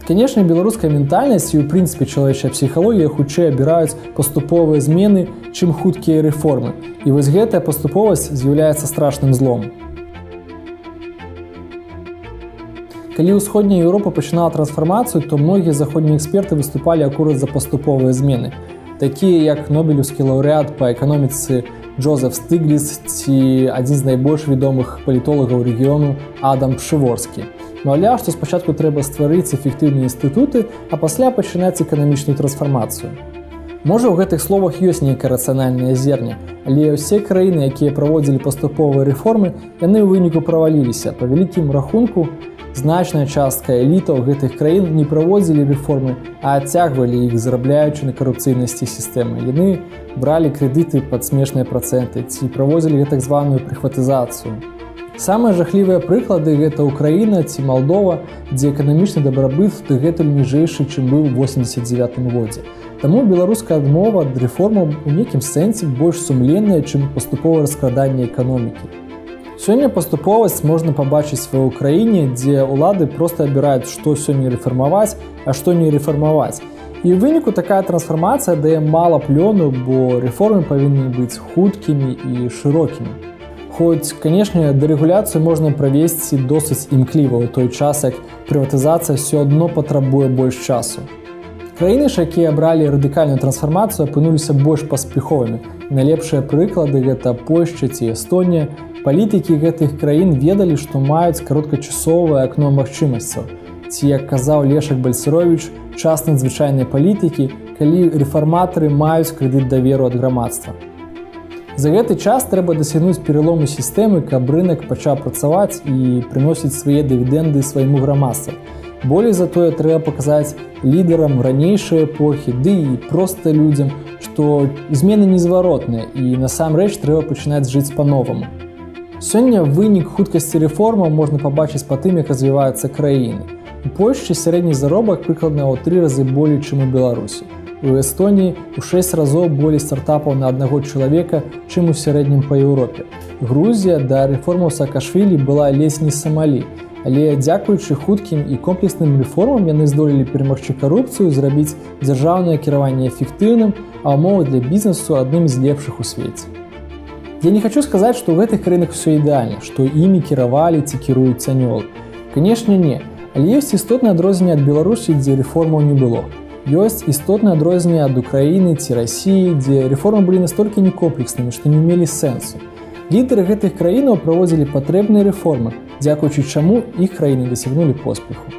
Канешне, беларуская ментальнасць і ў прынцыпе чалавечая псіхалогія хутчэй абіраюць паступовыя змены, чым хуткія рэформы. І вось гэтая паступовасць з'яўляецца страшным злом. Калі ўсходняя Еўропа пачынала трансфармацыю, то многія заходнія эксперты выступалі акурат за паступовыя змены. Такія як нобелеўскі лаўрэат па эканоміцы Джозеф Стыгліц ці адзін з найбольш вядомых палітолагаў рэгіёну Адам Пшыворскі. Маўляў, што спачатку трэба стварыць эфектыўныя інстытуты, а пасля пачынаць эканамічную трансфармацыю. Можа, у гэтых словах ёсць нейкае рацыянальнае зерне, але ўсе краіны, якія праводзілі паступовыя рэформы, яны ў выніку праваліліся. Па вялікім рахунку, значная частка элітаў гэтых краін не праводзілі рэформы, а адцягвалі іх, зарабляючы на карупцыйнасці сістэмы. Яны бралі крэдыты пад смешныя працэнты ці праводзілі так званую прыхватызацыю. Самыя жахлівыя прыклады гэта Украіна ці Малдова, дзе эканамічны дабрабыт дагэтуль ніжэйшы, чым быў у 89 годзе. Таму беларуская адмова ад рэформаў у нейкім сэнсе больш сумленная, чым паступовае раскраданне эканомікі. Сёння паступовасць можна пабачыць ва ўкраіне, дзе ўлады проста абіраюць, што сёння рэфармаваць, а што не рэфармаваць. І ў выніку такая трансфармацыя дае мала плёну, бо рэформы павінны быць хуткімі і шырокімі. Хоць, канешне, дэрэгуляцыю можна правесці досыць імкліва ў той час, як прыватызацыя ўсё адно патрабуе больш часу. Краіны ж, якія абралі радыкальную трансфармацыю, апынуліся больш паспяховымі. Найлепшыя прыклады гэта Польшча ці Эстонія. Палітыкі гэтых краін ведалі, што маюць кароткачасовае акно магчымасцяў. Ці, як казаў Лешак Бальцэровіч, час надзвычайнай палітыкі, калі рэфарматары маюць крэдыт даверу ад грамадства. За гэты час трэба дасягнуць пералому сістэмы, каб рынак пачаў працаваць і прыносіць свае дывідэнды свайму грамадству. Болей за тое трэба паказаць лідарам ранейшай эпохі, ды і проста людзям, што змены незваротныя і насамрэч трэба пачынаць жыць па-новаму. Сёння вынік хуткасці рэформаў можна пабачыць па тым, як развіваюцца краіны. У Польшчы сярэдні заробак прыкладна ў 3 разы болей, чым у Беларусі. У Эстоніі у 6 разоў болей стартапаў на аднаго чалавека, чым у сярэднім па Еўропе. Грузія да рэформаў Саакашвілі была ледзь не Самалі, але дзякуючы хуткім і комплексным рэформам яны здолелі перамагчы карупцыю, зрабіць дзяржаўнае кіраванне эфектыўным, а ўмовы для бізнесу адным з лепшых у свеце. Я не хочу сказаць, што ў гэтых краінах усё ідэальна, што імі кіравалі ці кіруюць анёлы. Канешне, не, але ёсць істотнае адрозненне ад Беларусі, дзе рэформаў не было. Ёсць істотнае адрозненне ад Украіны ці Расіі, дзе рэформы былі настолькі некомплекснымі, што не мелі сэнсу. Лідары гэтых краінаў праводзілі патрэбныя рэформы, дзякуючы чаму іх краіны дасягнулі поспеху.